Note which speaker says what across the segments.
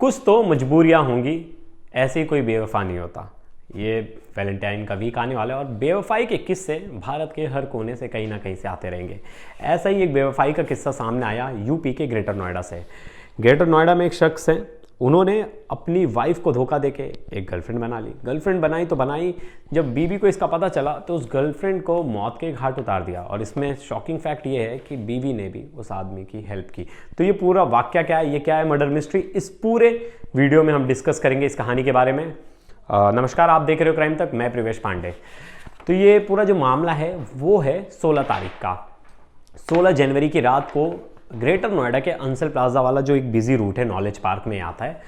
Speaker 1: कुछ तो मजबूरियां होंगी, ऐसे ही कोई बेवफा नहीं होता। ये वैलेंटाइन का वीक आने वाला है और बेवफाई के किस्से भारत के हर कोने से कहीं ना कहीं से आते रहेंगे। ऐसा ही एक बेवफाई का किस्सा सामने आया यूपी के ग्रेटर नोएडा से। ग्रेटर नोएडा में एक शख्स है, उन्होंने अपनी वाइफ को धोखा देके एक गर्लफ्रेंड बना ली। गर्लफ्रेंड बनाई तो बनाई, जब बीवी को इसका पता चला तो उस गर्लफ्रेंड को मौत के घाट उतार दिया। और इसमें शॉकिंग फैक्ट ये है कि बीवी ने भी उस आदमी की हेल्प की। तो ये पूरा वाक्य क्या है, ये क्या है मर्डर मिस्ट्री, इस पूरे वीडियो में हम डिस्कस करेंगे इस कहानी के बारे में। नमस्कार, आप देख रहे हो क्राइम तक, मैं प्रिवेश पांडे। तो ये पूरा जो मामला है वो है 16 तारीख का। 16 जनवरी की रात को ग्रेटर नोएडा के अंसल प्लाजा वाला जो एक बिजी रूट है, नॉलेज पार्क में आता है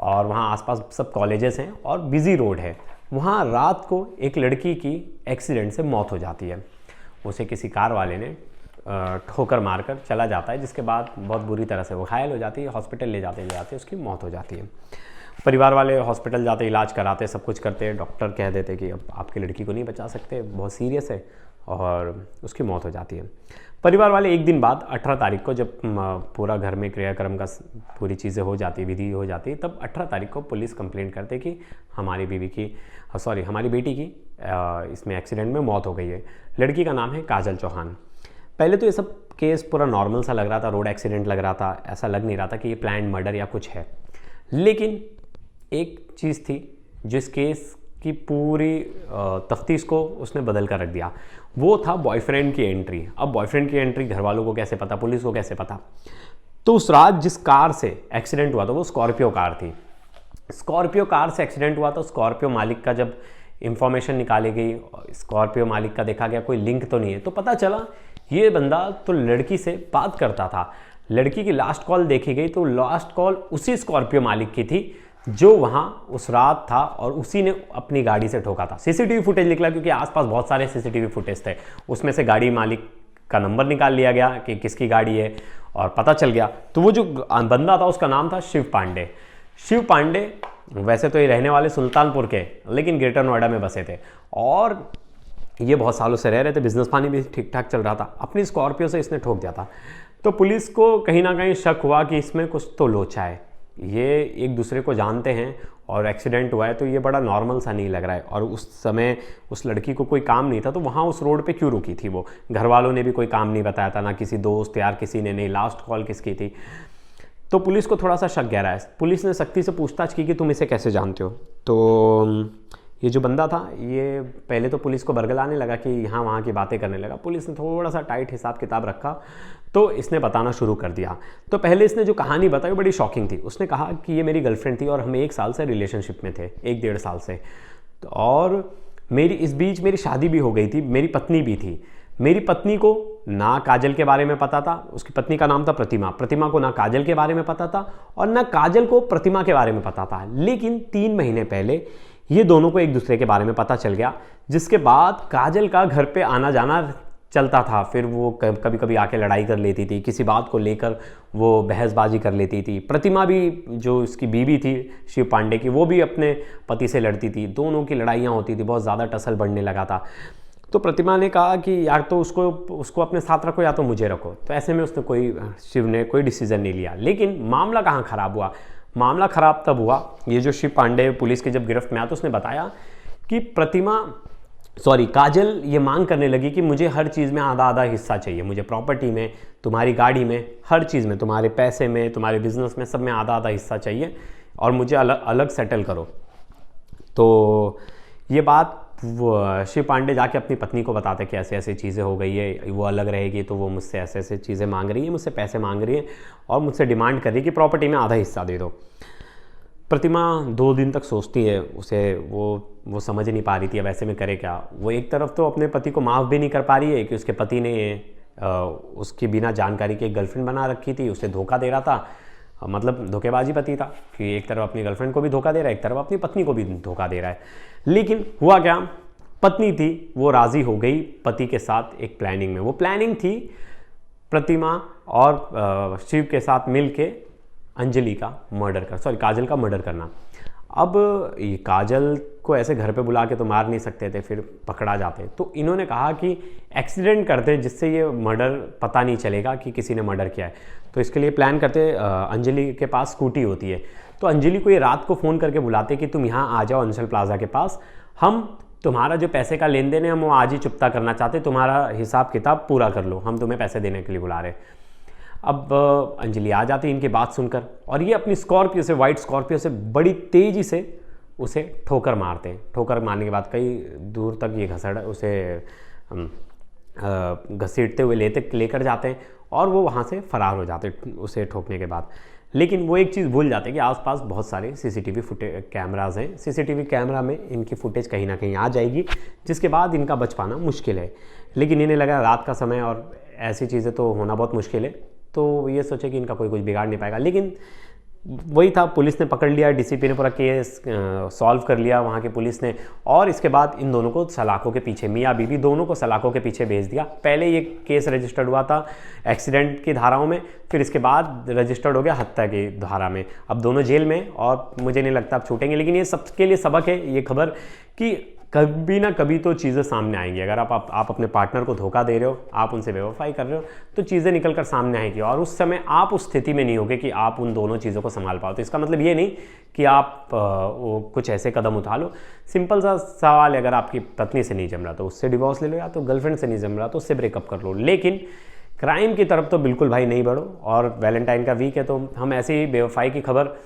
Speaker 1: और वहाँ आसपास सब कॉलेजेस हैं और बिजी रोड है। वहाँ रात को एक लड़की की एक्सीडेंट से मौत हो जाती है। उसे किसी कार वाले ने ठोकर मारकर चला जाता है, जिसके बाद बहुत बुरी तरह से वो घायल हो जाती है। हॉस्पिटल ले जाते उसकी मौत हो जाती है। परिवार वाले हॉस्पिटल जाते, इलाज कराते, सब कुछ करते। डॉक्टर कह देते कि अब आपकी लड़की को नहीं बचा सकते, बहुत सीरियस है, और उसकी मौत हो जाती है। परिवार वाले एक दिन बाद 18 तारीख को, जब पूरा घर में क्रियाक्रम का पूरी चीज़ें हो जाती, विधि हो जाती, तब 18 तारीख को पुलिस कंप्लेंट करते कि हमारी बेटी की इसमें एक्सीडेंट में मौत हो गई है। लड़की का नाम है काजल चौहान। पहले तो ये सब केस पूरा नॉर्मल सा लग रहा था, रोड एक्सीडेंट लग रहा था, ऐसा लग नहीं रहा था कि ये प्लान्ड मर्डर या कुछ है। लेकिन एक चीज़ थी जिस केस की पूरी तफ्तीश को उसने बदल कर रख दिया, वो था बॉयफ्रेंड की एंट्री। अब बॉयफ्रेंड की एंट्री घर वालों को कैसे पता, पुलिस को कैसे पता? तो उस रात जिस कार से एक्सीडेंट हुआ था वो स्कॉर्पियो कार थी। स्कॉर्पियो कार से एक्सीडेंट हुआ तो स्कॉर्पियो मालिक का जब इंफॉर्मेशन निकाली गई, स्कॉर्पियो मालिक का देखा गया कोई लिंक तो नहीं है, तो पता चला ये बंदा तो लड़की से बात करता था। लड़की की लास्ट कॉल देखी गई तो लास्ट कॉल उसी स्कॉर्पियो मालिक की थी जो वहाँ उस रात था और उसी ने अपनी गाड़ी से ठोका था। सीसीटीवी फुटेज निकला, क्योंकि आसपास बहुत सारे सीसीटीवी फुटेज थे, उसमें से गाड़ी मालिक का नंबर निकाल लिया गया कि किसकी गाड़ी है और पता चल गया। तो वो जो बंदा था उसका नाम था शिव पांडे। शिव पांडे वैसे तो ये रहने वाले सुल्तानपुर के, लेकिन ग्रेटर नोएडा में बसे थे और ये बहुत सालों से रह रहे थे, बिजनेस पानी भी ठीक ठाक चल रहा था। अपनी स्कॉर्पियो से इसने ठोक दिया था। तो पुलिस को कहीं ना कहीं शक हुआ कि इसमें कुछ तो लोचा है, ये एक दूसरे को जानते हैं और एक्सीडेंट हुआ है तो ये बड़ा नॉर्मल सा नहीं लग रहा है। और उस समय उस लड़की को कोई काम नहीं था तो वहाँ उस रोड पे क्यों रुकी थी वो? घर वालों ने भी कोई काम नहीं बताया था, ना किसी दोस्त यार किसी ने, नहीं लास्ट कॉल किसकी थी। तो पुलिस को थोड़ा सा शक गहरा है। पुलिस ने सख्ती से पूछताछ की कि तुम इसे कैसे जानते हो। तो ये जो बंदा था ये पहले तो पुलिस को बरगलाने लगा कि यहाँ वहाँ की बातें करने लगा। पुलिस ने थोड़ा सा टाइट हिसाब किताब रखा तो इसने बताना शुरू कर दिया। तो पहले इसने जो कहानी बताई बड़ी शॉकिंग थी। उसने कहा कि ये मेरी गर्लफ्रेंड थी और हम 1 साल से रिलेशनशिप में थे, 1-1.5 साल से। और मेरी इस बीच मेरी शादी भी हो गई थी, मेरी पत्नी भी थी। मेरी पत्नी को ना काजल के बारे में पता था, उसकी पत्नी का नाम था प्रतिमा। प्रतिमा को ना काजल के बारे में पता था और ना काजल को प्रतिमा के बारे में पता था। लेकिन 3 महीने पहले ये दोनों को एक दूसरे के बारे में पता चल गया, जिसके बाद काजल का घर पे आना जाना चलता था। फिर वो कभी कभी आके लड़ाई कर लेती थी, किसी बात को लेकर वो बहसबाजी कर लेती थी। प्रतिमा भी, जो इसकी बीवी थी शिव पांडे की, वो भी अपने पति से लड़ती थी। दोनों की लड़ाइयाँ होती थी, बहुत ज़्यादा टसल बढ़ने लगा था। तो प्रतिमा ने कहा कि यार तो उसको अपने साथ रखो या तो मुझे रखो। तो ऐसे में शिव ने कोई डिसीजन नहीं लिया। लेकिन मामला कहाँ ख़राब हुआ? मामला ख़राब तब हुआ, ये जो शिव पांडे पुलिस के जब गिरफ्त में आया तो उसने बताया कि काजल ये मांग करने लगी कि मुझे हर चीज़ में आधा आधा हिस्सा चाहिए, मुझे प्रॉपर्टी में, तुम्हारी गाड़ी में, हर चीज़ में, तुम्हारे पैसे में, तुम्हारे बिजनेस में, सब में आधा आधा हिस्सा चाहिए और मुझे अलग सेटल करो। तो ये बात वो शिव पांडे जाके अपनी पत्नी को बताते कि ऐसे ऐसे चीज़ें हो गई है, वो अलग रहेगी तो वो मुझसे ऐसे ऐसे चीज़ें मांग रही है, मुझसे पैसे मांग रही है और मुझसे डिमांड कर रही है कि प्रॉपर्टी में आधा हिस्सा दे दो। प्रतिमा 2 दिन तक सोचती है, उसे वो समझ नहीं पा रही थी अब ऐसे में करे क्या। वो एक तरफ तो अपने पति को माफ़ भी नहीं कर पा रही है कि उसके पति ने उसकी बिना जानकारी के एक गर्लफ्रेंड बना रखी थी, उसे धोखा दे रहा था। मतलब धोखेबाजी पति था कि एक तरफ अपनी गर्लफ्रेंड को भी धोखा दे रहा है, एक तरफ अपनी पत्नी को भी धोखा दे रहा है। लेकिन हुआ क्या, पत्नी थी वो राज़ी हो गई पति के साथ एक प्लानिंग में। वो प्लानिंग थी प्रतिमा और शिव के साथ मिलके काजल का मर्डर करना। अब ये काजल को ऐसे घर पे बुला के तो मार नहीं सकते थे, फिर पकड़ा जाते। तो इन्होंने कहा कि एक्सीडेंट करते जिससे ये मर्डर पता नहीं चलेगा कि किसी ने मर्डर किया है। तो इसके लिए प्लान करते, अंजलि के पास स्कूटी होती है तो अंजलि को ये रात को फ़ोन करके बुलाते कि तुम यहाँ आ जाओ अंशल प्लाजा के पास, हम तुम्हारा जो पैसे का लेन देन है हम वो आज ही चुकता करना चाहते, तुम्हारा हिसाब किताब पूरा कर लो, हम तुम्हें पैसे देने के लिए बुला रहे। अब अंजलि आ जाती इनकी बात सुनकर, और ये अपनी स्कॉर्पियो से, वाइट स्कॉर्पियो से बड़ी तेज़ी से उसे ठोकर मारते हैं। ठोकर मारने के बाद कई दूर तक ये घसीटते हुए लेकर जाते हैं और वो वहाँ से फ़रार हो जाते हैं उसे ठोकने के बाद। लेकिन वो एक चीज़ भूल जाते हैं कि आसपास बहुत सारे सीसीटीवी कैमराज हैं, सीसीटीवी कैमरा में इनकी फुटेज कहीं ना कहीं आ जाएगी, जिसके बाद इनका बच पाना मुश्किल है। लेकिन इन्हें लगा रात का समय और ऐसी चीज़ें तो होना बहुत मुश्किल है, तो ये सोचे कि इनका कोई कुछ बिगाड़ नहीं पाएगा। लेकिन वही था, पुलिस ने पकड़ लिया, डीसीपी ने पूरा केस सॉल्व कर लिया वहाँ की पुलिस ने, और इसके बाद इन दोनों को सलाखों के पीछे, मियाँ बीवी दोनों को सलाखों के पीछे भेज दिया। पहले ये केस रजिस्टर्ड हुआ था एक्सीडेंट की धाराओं में, फिर इसके बाद रजिस्टर्ड हो गया हत्या की धारा में। अब दोनों जेल में, और मुझे नहीं लगता अब छूटेंगे। लेकिन ये सबके लिए सबक है ये खबर कि कभी ना कभी तो चीज़ें सामने आएंगी। अगर आप अपने पार्टनर को धोखा दे रहे हो, आप उनसे बेवफाई कर रहे हो, तो चीज़ें निकल कर सामने आएंगी, और उस समय आप उस स्थिति में नहीं होगे कि आप उन दोनों चीज़ों को संभाल पाओ। तो इसका मतलब ये नहीं कि आप कुछ ऐसे कदम उठा लो। सिंपल सा सवाल है, अगर आपकी पत्नी से नहीं जम रहा तो उससे डिवोर्स ले लो, या तो गर्लफ्रेंड से नहीं जम रहा तो उससे ब्रेकअप कर लो। लेकिन क्राइम की तरफ तो बिल्कुल भाई नहीं बढ़ो। और वैलेंटाइन का वीक है तो हम ऐसे ही बेवफाई की खबर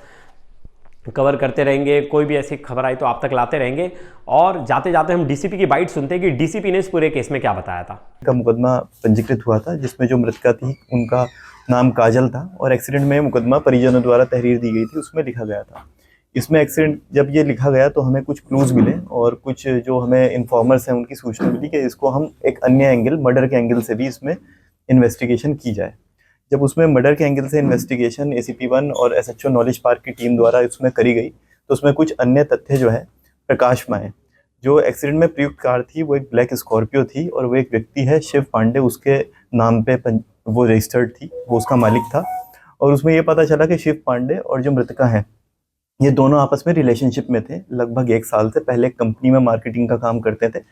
Speaker 1: कवर करते रहेंगे, कोई भी ऐसी खबर आई तो आप तक लाते रहेंगे। और जाते जाते हम डीसीपी की बाइट सुनते हैं कि डीसीपी ने इस पूरे केस में क्या बताया था।
Speaker 2: का मुकदमा पंजीकृत हुआ था, जिसमें जो मृतका थी उनका नाम काजल था, और एक्सीडेंट में मुकदमा परिजनों द्वारा तहरीर दी गई थी, उसमें लिखा गया था। इसमें एक्सीडेंट जब ये लिखा गया तो हमें कुछ क्लूज मिले, और कुछ जो हमें इन्फॉर्मर्स हैं उनकी सूचना मिली कि इसको हम एक अन्य एंगल, मर्डर के एंगल से भी इसमें इन्वेस्टिगेशन की जाए। जब उसमें मर्डर के एंगल से इन्वेस्टिगेशन ACP1 और SHO नॉलेज पार्क की टीम द्वारा उसमें करी गई, तो उसमें कुछ अन्य तथ्य जो है प्रकाश में आए। जो एक्सीडेंट में प्रयुक्त कार थी वो एक ब्लैक स्कॉर्पियो थी, और वो एक व्यक्ति है शिव पांडे, उसके नाम पे वो रजिस्टर्ड थी, वो उसका मालिक था। और उसमें ये पता चला कि शिव पांडे और जो मृतका है ये दोनों आपस में रिलेशनशिप में थे। लगभग 1 साल से पहले एक कंपनी में मार्केटिंग का काम करते थे,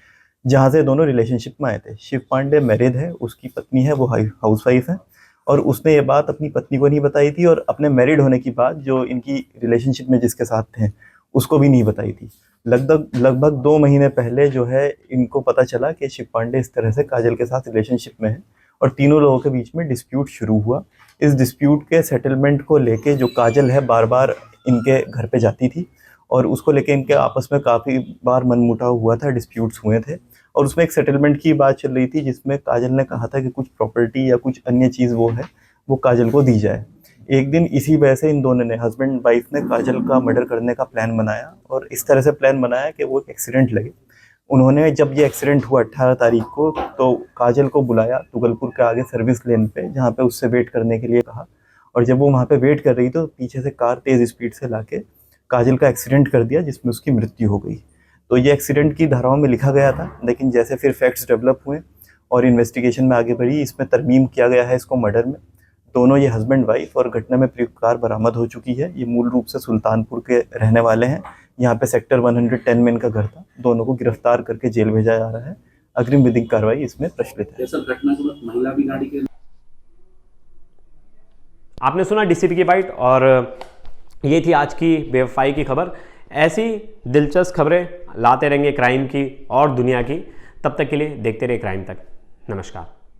Speaker 2: जहाँ से दोनों रिलेशनशिप में आए थे। शिव पांडे मैरिड है, उसकी पत्नी है वो हाउसवाइफ है, और उसने ये बात अपनी पत्नी को नहीं बताई थी, और अपने मैरिड होने की बात जो इनकी रिलेशनशिप में जिसके साथ थे उसको भी नहीं बताई थी। लगभग 2 महीने पहले जो है इनको पता चला कि शिव पांडे इस तरह से काजल के साथ रिलेशनशिप में है, और तीनों लोगों के बीच में डिस्प्यूट शुरू हुआ। इस डिस्प्यूट के सेटलमेंट को लेके जो काजल है बार बार इनके घर पे जाती थी, और उसको लेके इनके आपस में काफ़ी बार मनमुटाव हुआ था, डिस्प्यूट्स हुए थे। और उसमें एक सेटलमेंट की बात चल रही थी, जिसमें काजल ने कहा था कि कुछ प्रॉपर्टी या कुछ अन्य चीज़ वो है वो काजल को दी जाए। एक दिन इसी वजह से इन दोनों ने, हस्बैंड वाइफ ने, काजल का मर्डर करने का प्लान बनाया, और इस तरह से प्लान बनाया कि वो एक एक्सीडेंट लगे। उन्होंने जब ये एक्सीडेंट हुआ 18 तारीख को, तो काजल को बुलाया तुगलपुर के आगे सर्विस लेन पे, जहाँ पे उससे वेट करने के लिए कहा। और जब वो वहाँ पे वेट कर रही तो पीछे से कार तेज़ स्पीड से लाके काजल का एक्सीडेंट कर दिया, जिसमें उसकी मृत्यु हो गई। तो ये एक्सीडेंट की धाराओं में लिखा गया था, लेकिन जैसे फिर फैक्ट्स डेवलप हुए और इन्वेस्टिगेशन में आगे बढ़ी, इसमें तरमीम किया गया है इसको मर्डर में। दोनों ये हस्बैंड वाइफ, और घटना में प्रयुक्त कार बरामद हो चुकी है। ये मूल रूप से सुल्तानपुर के रहने वाले हैं। यहाँ पे सेक्टर 110 में इनका घर था। दोनों को गिरफ्तार करके जेल भेजा जा रहा है। अग्रिम विधिक कार्रवाई इसमें प्रचलित है।
Speaker 3: महिला भी गाड़ी के
Speaker 1: आपने सुना डीसीपी की बाइट, और ये थी आज की बेवफाई की खबर। ऐसी दिलचस्प खबरें लाते रहेंगे क्राइम की और दुनिया की। तब तक के लिए देखते रहिए क्राइम तक। नमस्कार।